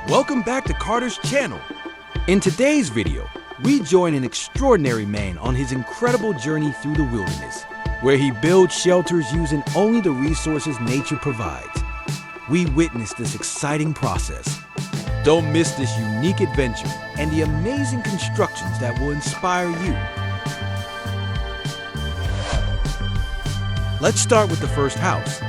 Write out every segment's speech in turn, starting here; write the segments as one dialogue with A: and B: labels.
A: Welcome back to Carter's channel. In today's video, we join an extraordinary man on his incredible journey through the wilderness, where he builds shelters using only the resources nature provides. We witness this exciting process. Don't miss this unique adventure and the amazing constructions that will inspire you. Let's start with the first house.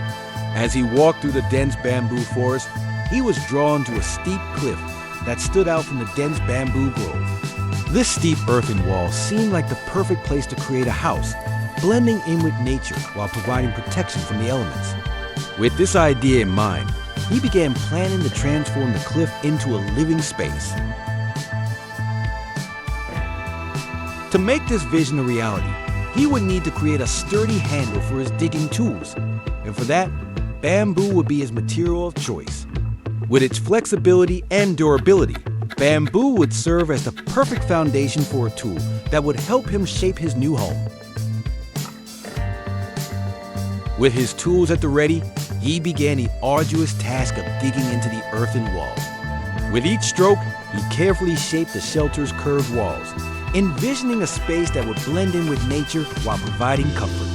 A: As he walked through the dense bamboo forest, he was drawn to a steep cliff that stood out from the dense bamboo grove. This steep earthen wall seemed like the perfect place to create a house, blending in with nature while providing protection from the elements. With this idea in mind, he began planning to transform the cliff into a living space. To make this vision a reality, he would need to create a sturdy handle for his digging tools, and for that, bamboo would be his material of choice. With its flexibility and durability, bamboo would serve as the perfect foundation for a tool that would help him shape his new home. With his tools at the ready, he began the arduous task of digging into the earthen wall. With each stroke, he carefully shaped the shelter's curved walls, envisioning a space that would blend in with nature while providing comfort.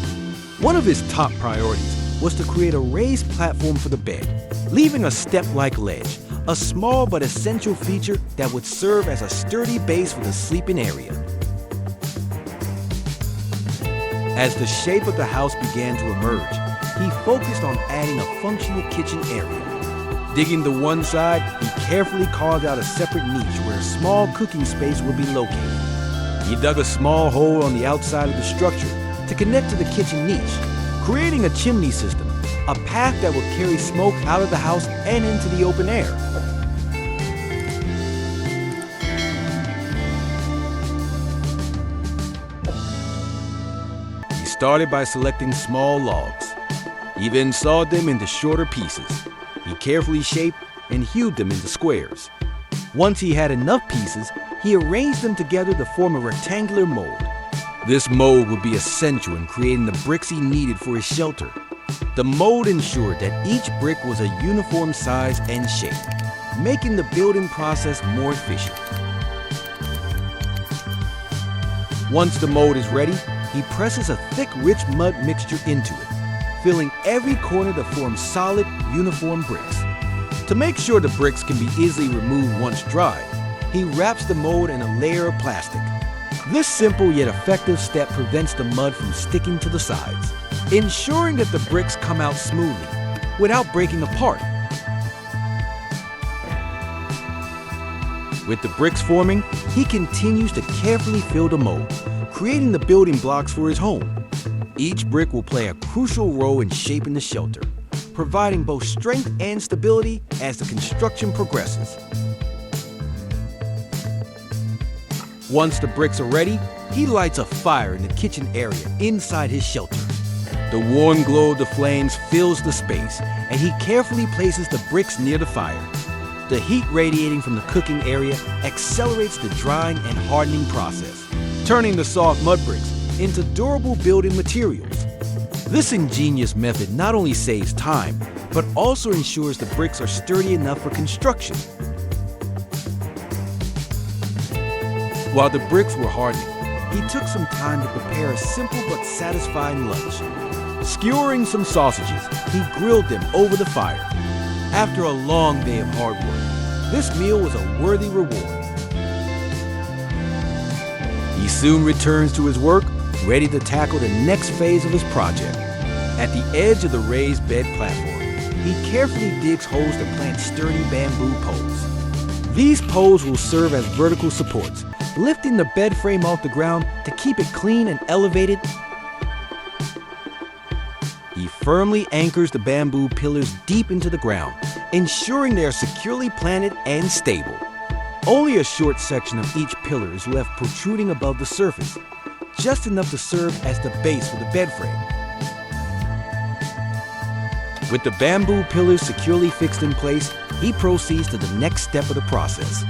A: One of his top priorities was to create a raised platform for the bed, leaving a step-like ledge, a small but essential feature that would serve as a sturdy base for the sleeping area. As the shape of the house began to emerge, he focused on adding a functional kitchen area. Digging to one side, he carefully carved out a separate niche where a small cooking space would be located. He dug a small hole on the outside of the structure to connect to the kitchen niche, creating a chimney system, a path that would carry smoke out of the house and into the open air. He started by selecting small logs. He then sawed them into shorter pieces. He carefully shaped and hewed them into squares. Once he had enough pieces, he arranged them together to form a rectangular mold. This mold would be essential in creating the bricks he needed for his shelter. The mold ensured that each brick was a uniform size and shape, making the building process more efficient. Once the mold is ready, he presses a thick, rich mud mixture into it, filling every corner to form solid, uniform bricks. To make sure the bricks can be easily removed once dry, he wraps the mold in a layer of plastic. This simple yet effective step prevents the mud from sticking to the sides, ensuring that the bricks come out smoothly without breaking apart. With the bricks forming, he continues to carefully fill the mold, creating the building blocks for his home. Each brick will play a crucial role in shaping the shelter, providing both strength and stability as the construction progresses. Once the bricks are ready, he lights a fire in the kitchen area inside his shelter. The warm glow of the flames fills the space, and he carefully places the bricks near the fire. The heat radiating from the cooking area accelerates the drying and hardening process, turning the soft mud bricks into durable building materials. This ingenious method not only saves time, but also ensures the bricks are sturdy enough for construction. While the bricks were hardening, he took some time to prepare a simple but satisfying lunch. Skewering some sausages, he grilled them over the fire. After a long day of hard work, this meal was a worthy reward. He soon returns to his work, ready to tackle the next phase of his project. At the edge of the raised bed platform, he carefully digs holes to plant sturdy bamboo poles. These poles will serve as vertical supports, lifting the bed frame off the ground to keep it clean and elevated. He firmly anchors the bamboo pillars deep into the ground, ensuring they are securely planted and stable. Only a short section of each pillar is left protruding above the surface, just enough to serve as the base for the bed frame. With the bamboo pillars securely fixed in place, he proceeds to the next step of the process.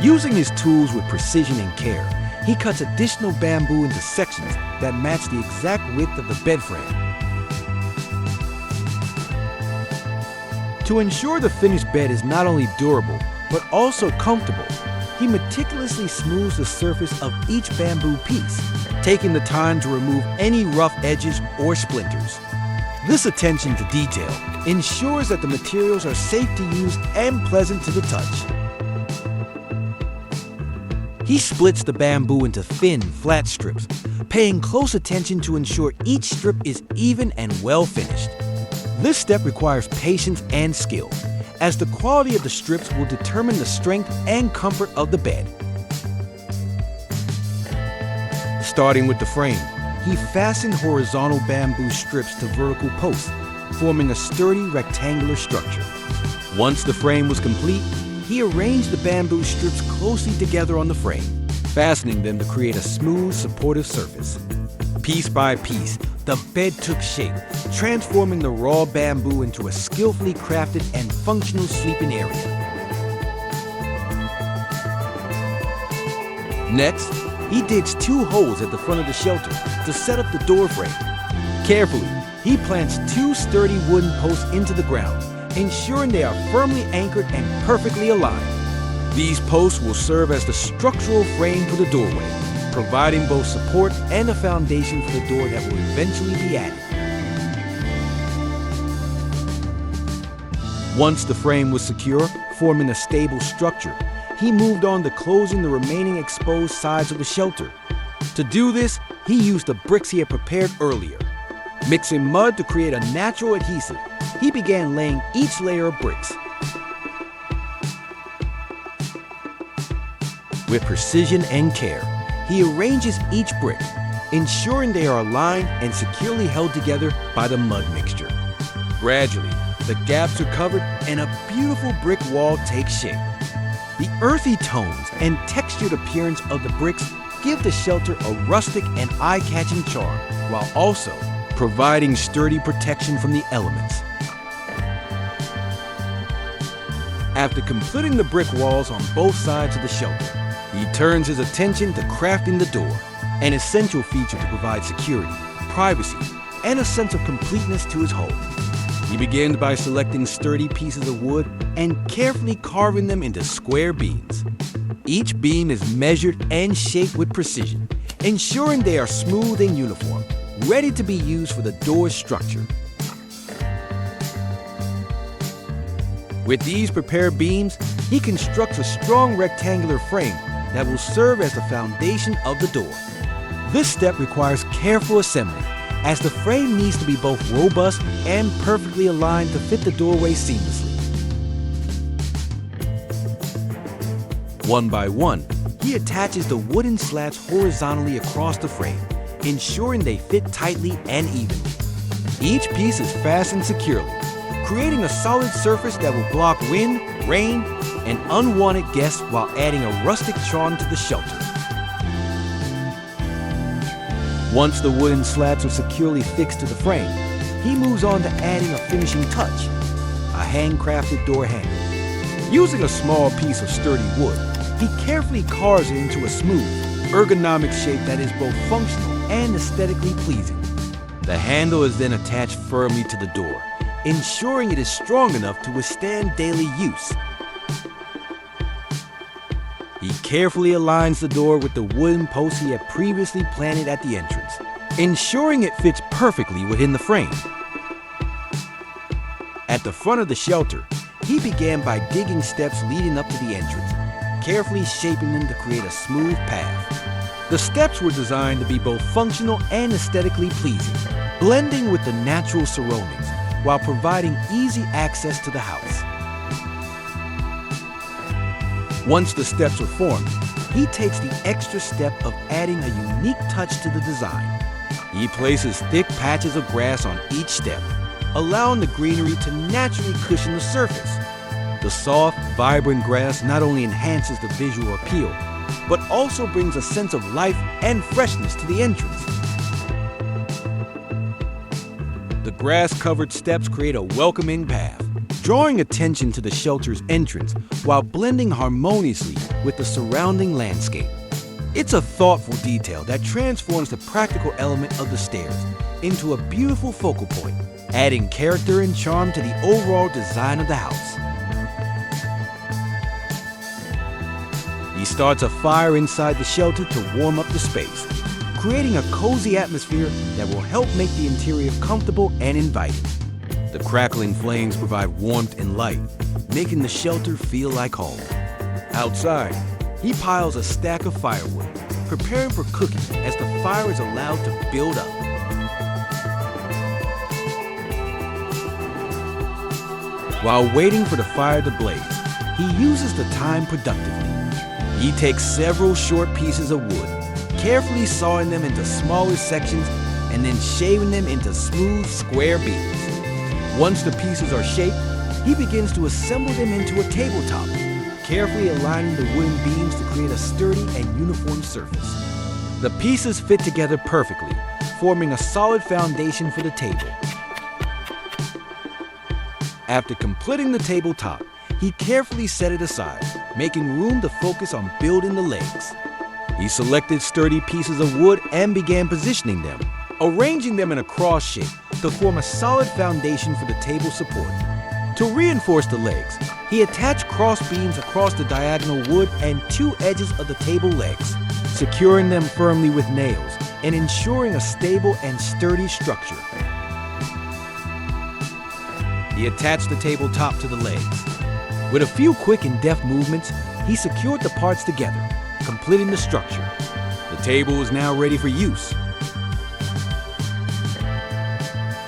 A: Using his tools with precision and care, he cuts additional bamboo into sections that match the exact width of the bed frame. To ensure the finished bed is not only durable, but also comfortable. He meticulously smooths the surface of each bamboo piece, taking the time to remove any rough edges or splinters. This attention to detail ensures that the materials are safe to use and pleasant to the touch. He splits the bamboo into thin, flat strips, paying close attention to ensure each strip is even and well finished. This step requires patience and skill, as the quality of the strips will determine the strength and comfort of the bed. Starting with the frame, he fastened horizontal bamboo strips to vertical posts, forming a sturdy rectangular structure. Once the frame was complete, he arranged the bamboo strips closely together on the frame, fastening them to create a smooth, supportive surface. Piece by piece, the bed took shape, transforming the raw bamboo into a skillfully crafted and functional sleeping area. Next, he digs 2 holes at the front of the shelter to set up the door frame. Carefully, he plants 2 sturdy wooden posts into the ground, ensuring they are firmly anchored and perfectly aligned. These posts will serve as the structural frame for the doorway, providing both support and a foundation for the door that will eventually be added. Once the frame was secure, forming a stable structure, he moved on to closing the remaining exposed sides of the shelter. To do this, he used the bricks he had prepared earlier. Mixing mud to create a natural adhesive, he began laying each layer of bricks. With precision and care, he arranges each brick, ensuring they are aligned and securely held together by the mud mixture. Gradually, the gaps are covered and a beautiful brick wall takes shape. The earthy tones and textured appearance of the bricks give the shelter a rustic and eye-catching charm, while also providing sturdy protection from the elements. After completing the brick walls on both sides of the shelter, he turns his attention to crafting the door, an essential feature to provide security, privacy, and a sense of completeness to his home. He begins by selecting sturdy pieces of wood and carefully carving them into square beams. Each beam is measured and shaped with precision, ensuring they are smooth and uniform, ready to be used for the door's structure. With these prepared beams, he constructs a strong rectangular frame that will serve as the foundation of the door. This step requires careful assembly, as the frame needs to be both robust and perfectly aligned to fit the doorway seamlessly. One by one, he attaches the wooden slats horizontally across the frame, ensuring they fit tightly and evenly. Each piece is fastened securely, creating a solid surface that will block wind, rain, and unwanted guests while adding a rustic charm to the shelter. Once the wooden slats are securely fixed to the frame, he moves on to adding a finishing touch, a handcrafted door handle. Using a small piece of sturdy wood, he carefully carves it into a smooth, ergonomic shape that is both functional and aesthetically pleasing. The handle is then attached firmly to the door, ensuring it is strong enough to withstand daily use. He carefully aligns the door with the wooden posts he had previously planted at the entrance, ensuring it fits perfectly within the frame. At the front of the shelter, he began by digging steps leading up to the entrance, carefully shaping them to create a smooth path. The steps were designed to be both functional and aesthetically pleasing, blending with the natural surroundings while providing easy access to the house. Once the steps are formed, he takes the extra step of adding a unique touch to the design. He places thick patches of grass on each step, allowing the greenery to naturally cushion the surface. The soft, vibrant grass not only enhances the visual appeal, but also brings a sense of life and freshness to the entrance. The grass-covered steps create a welcoming path, drawing attention to the shelter's entrance while blending harmoniously with the surrounding landscape. It's a thoughtful detail that transforms the practical element of the stairs into a beautiful focal point, adding character and charm to the overall design of the house. He starts a fire inside the shelter to warm up the space, creating a cozy atmosphere that will help make the interior comfortable and inviting. The crackling flames provide warmth and light, making the shelter feel like home. Outside, he piles a stack of firewood, preparing for cooking as the fire is allowed to build up. While waiting for the fire to blaze, he uses the time productively. He takes several short pieces of wood, carefully sawing them into smaller sections and then shaving them into smooth, square beams. Once the pieces are shaped, he begins to assemble them into a tabletop, carefully aligning the wooden beams to create a sturdy and uniform surface. The pieces fit together perfectly, forming a solid foundation for the table. After completing the tabletop, he carefully set it aside, making room to focus on building the legs. He selected sturdy pieces of wood and began positioning them, arranging them in a cross shape to form a solid foundation for the table support. To reinforce the legs, he attached cross beams across the diagonal wood and two edges of the table legs, securing them firmly with nails and ensuring a stable and sturdy structure. He attached the tabletop to the legs. With a few quick and deft movements, he secured the parts together, completing the structure. The table is now ready for use.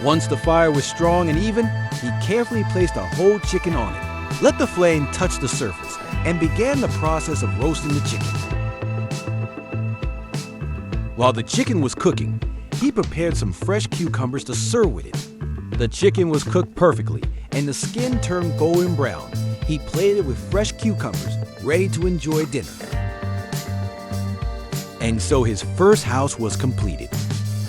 A: Once the fire was strong and even, he carefully placed a whole chicken on it, let the flame touch the surface, and began the process of roasting the chicken. While the chicken was cooking, he prepared some fresh cucumbers to serve with it. The chicken was cooked perfectly, and the skin turned golden brown. He plated it with fresh cucumbers, ready to enjoy dinner. And so his first house was completed.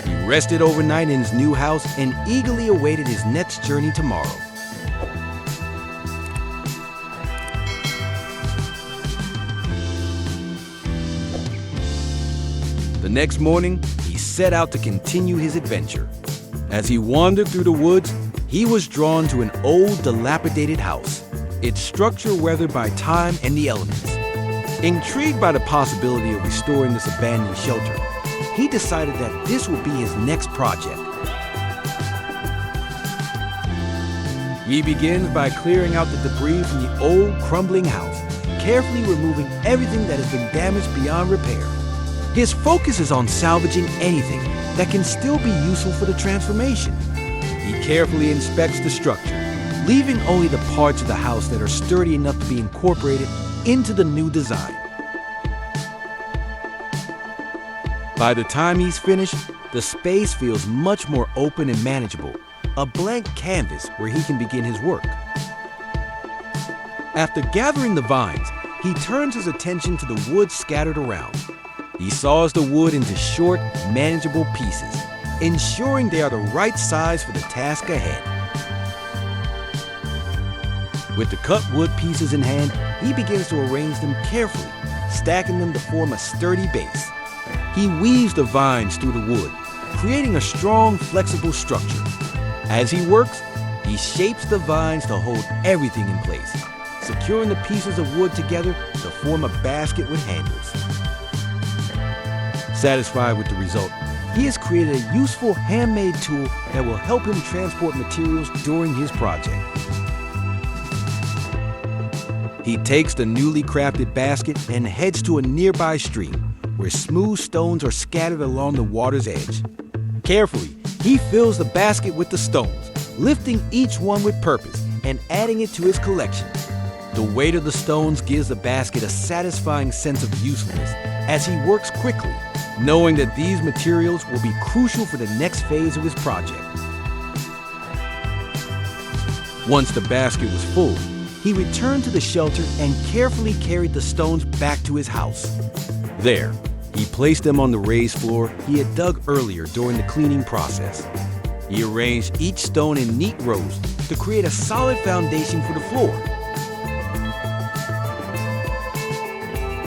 A: He rested overnight in his new house and eagerly awaited his next journey tomorrow. The next morning, he set out to continue his adventure. As he wandered through the woods, he was drawn to an old, dilapidated house, its structure weathered by time and the elements. Intrigued by the possibility of restoring this abandoned shelter, he decided that this would be his next project. He begins by clearing out the debris from the old, crumbling house, carefully removing everything that has been damaged beyond repair. His focus is on salvaging anything that can still be useful for the transformation. He carefully inspects the structure, leaving only the parts of the house that are sturdy enough to be incorporated into the new design. By the time he's finished, the space feels much more open and manageable, a blank canvas where he can begin his work. After gathering the vines, he turns his attention to the wood scattered around. He saws the wood into short, manageable pieces, ensuring they are the right size for the task ahead. With the cut wood pieces in hand, he begins to arrange them carefully, stacking them to form a sturdy base. He weaves the vines through the wood, creating a strong, flexible structure. As he works, he shapes the vines to hold everything in place, securing the pieces of wood together to form a basket with handles. Satisfied with the result, he has created a useful handmade tool that will help him transport materials during his project. He takes the newly crafted basket and heads to a nearby stream where smooth stones are scattered along the water's edge. Carefully, he fills the basket with the stones, lifting each one with purpose and adding it to his collection. The weight of the stones gives the basket a satisfying sense of usefulness as he works quickly, knowing that these materials will be crucial for the next phase of his project. Once the basket was full, he returned to the shelter and carefully carried the stones back to his house. There, he placed them on the raised floor he had dug earlier during the cleaning process. He arranged each stone in neat rows to create a solid foundation for the floor.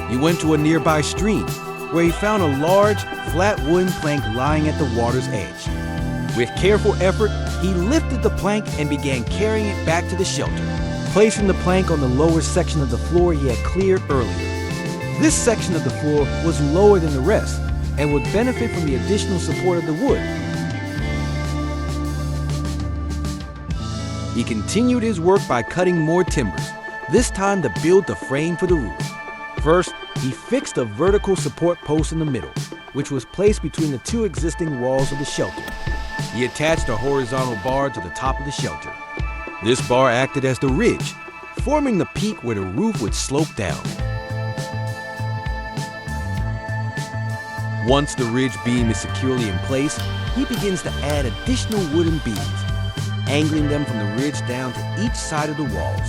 A: He went to a nearby stream, where he found a large, flat wooden plank lying at the water's edge. With careful effort, he lifted the plank and began carrying it back to the shelter, placing the plank on the lower section of the floor he had cleared earlier. This section of the floor was lower than the rest and would benefit from the additional support of the wood. He continued his work by cutting more timbers, this time to build the frame for the roof. First, he fixed a vertical support post in the middle, which was placed between the two existing walls of the shelter. He attached a horizontal bar to the top of the shelter. This bar acted as the ridge, forming the peak where the roof would slope down. Once the ridge beam is securely in place, he begins to add additional wooden beams, angling them from the ridge down to each side of the walls.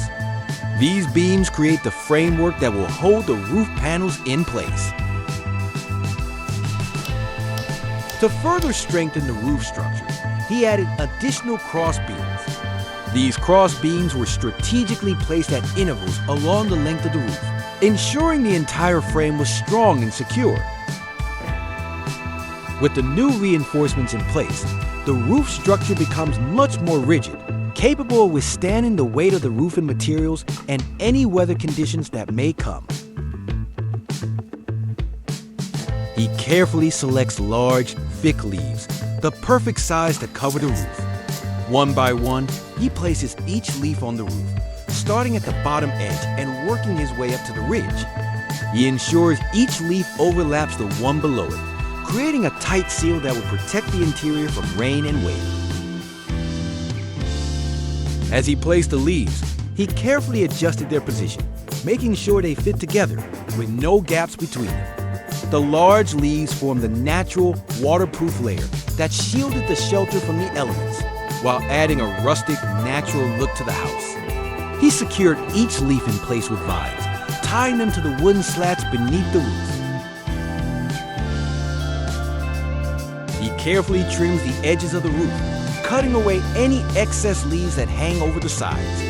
A: These beams create the framework that will hold the roof panels in place. To further strengthen the roof structure, he added additional cross beams. These cross beams were strategically placed at intervals along the length of the roof, ensuring the entire frame was strong and secure. With the new reinforcements in place, the roof structure becomes much more rigid, capable of withstanding the weight of the roofing materials and any weather conditions that may come. He carefully selects large, thick leaves, the perfect size to cover the roof. One by one, he places each leaf on the roof, starting at the bottom edge and working his way up to the ridge. He ensures each leaf overlaps the one below it, creating a tight seal that will protect the interior from rain and wind. As he placed the leaves, he carefully adjusted their position, making sure they fit together with no gaps between them. The large leaves formed the natural, waterproof layer that shielded the shelter from the elements, while adding a rustic, natural look to the house. He secured each leaf in place with vines, tying them to the wooden slats beneath the roof. He carefully trims the edges of the roof, cutting away any excess leaves that hang over the sides.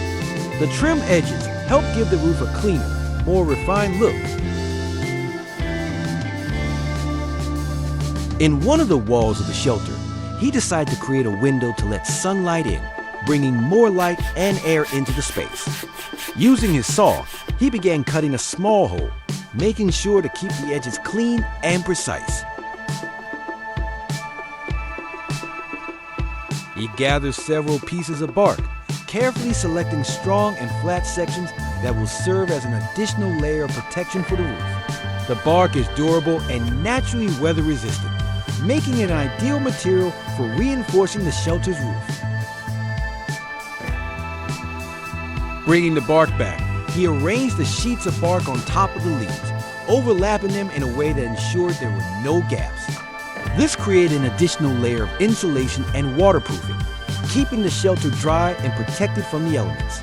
A: The trim edges help give the roof a cleaner, more refined look. In one of the walls of the shelter, he decided to create a window to let sunlight in, bringing more light and air into the space. Using his saw, he began cutting a small hole, making sure to keep the edges clean and precise. He gathers several pieces of bark, carefully selecting strong and flat sections that will serve as an additional layer of protection for the roof. The bark is durable and naturally weather resistant, making it an ideal material for reinforcing the shelter's roof. Bringing the bark back, he arranged the sheets of bark on top of the leaves, overlapping them in a way that ensured there were no gaps. This created an additional layer of insulation and waterproofing, keeping the shelter dry and protected from the elements.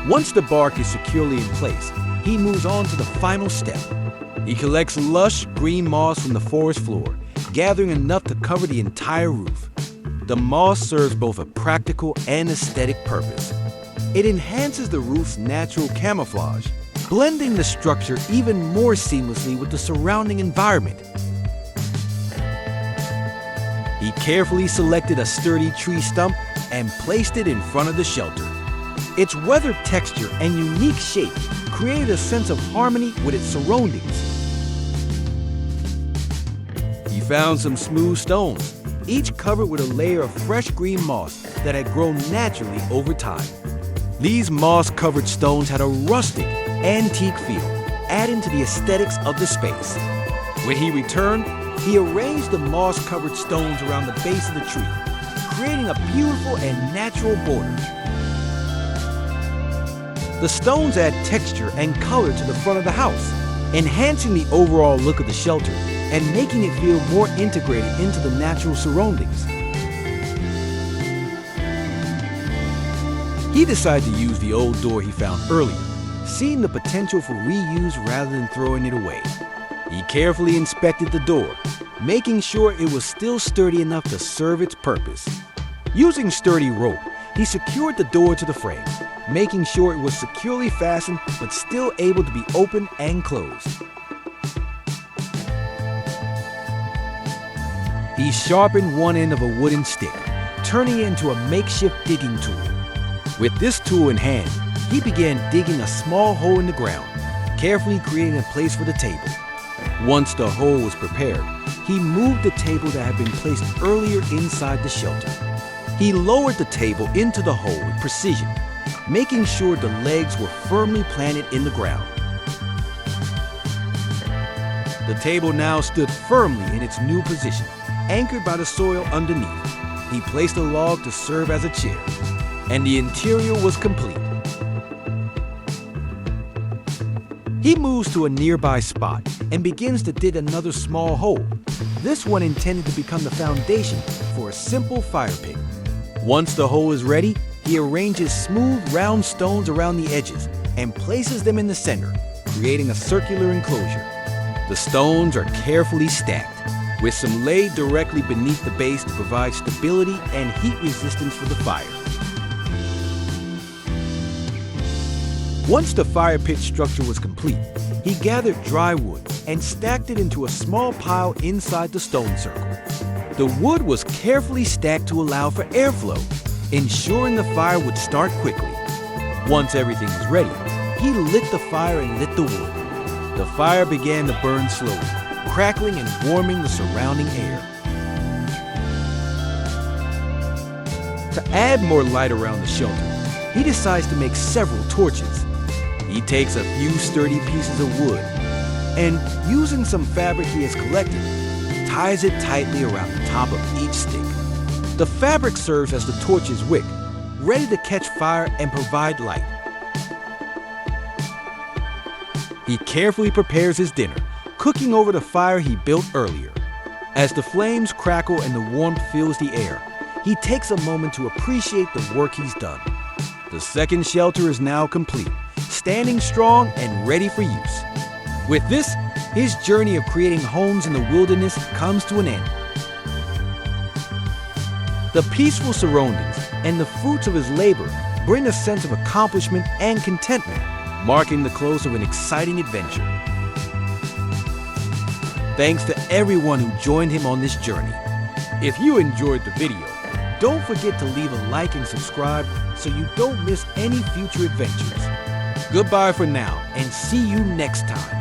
A: Once the bark is securely in place, he moves on to the final step. He collects lush green moss from the forest floor, gathering enough to cover the entire roof. The moss serves both a practical and aesthetic purpose. It enhances the roof's natural camouflage, blending the structure even more seamlessly with the surrounding environment. He carefully selected a sturdy tree stump and placed it in front of the shelter. Its weathered texture and unique shape created a sense of harmony with its surroundings. He found some smooth stones, each covered with a layer of fresh green moss that had grown naturally over time. These moss-covered stones had a rustic, antique feel, adding to the aesthetics of the space. When he returned, he arranged the moss-covered stones around the base of the tree, creating a beautiful and natural border. The stones add texture and color to the front of the house, enhancing the overall look of the shelter and making it feel more integrated into the natural surroundings. He decided to use the old door he found earlier, seeing the potential for reuse rather than throwing it away. He carefully inspected the door, making sure it was still sturdy enough to serve its purpose. Using sturdy rope, he secured the door to the frame, making sure it was securely fastened but still able to be opened and closed. He sharpened one end of a wooden stick, turning it into a makeshift digging tool. With this tool in hand, he began digging a small hole in the ground, carefully creating a place for the table. Once the hole was prepared, he moved the table that had been placed earlier inside the shelter. He lowered the table into the hole with precision, making sure the legs were firmly planted in the ground. The table now stood firmly in its new position, anchored by the soil underneath. He placed a log to serve as a chair, and the interior was complete. He moves to a nearby spot and begins to dig another small hole, this one intended to become the foundation for a simple fire pit. Once the hole is ready, he arranges smooth, round stones around the edges and places them in the center, creating a circular enclosure. The stones are carefully stacked, with some laid directly beneath the base to provide stability and heat resistance for the fire. Once the fire pit structure was complete, he gathered dry wood and stacked it into a small pile inside the stone circle. The wood was carefully stacked to allow for airflow, ensuring the fire would start quickly. Once everything was ready, he lit the fire and lit the wood. The fire began to burn slowly, crackling and warming the surrounding air. To add more light around the shelter, he decides to make several torches. He takes a few sturdy pieces of wood and, using some fabric he has collected, ties it tightly around the top of each stick. The fabric serves as the torch's wick, ready to catch fire and provide light. He carefully prepares his dinner, cooking over the fire he built earlier. As the flames crackle and the warmth fills the air, he takes a moment to appreciate the work he's done. The second shelter is now complete, standing strong and ready for use. With this, his journey of creating homes in the wilderness comes to an end. The peaceful surroundings and the fruits of his labor bring a sense of accomplishment and contentment, marking the close of an exciting adventure. Thanks to everyone who joined him on this journey. If you enjoyed the video, don't forget to leave a like and subscribe so you don't miss any future adventures. Goodbye for now, and see you next time.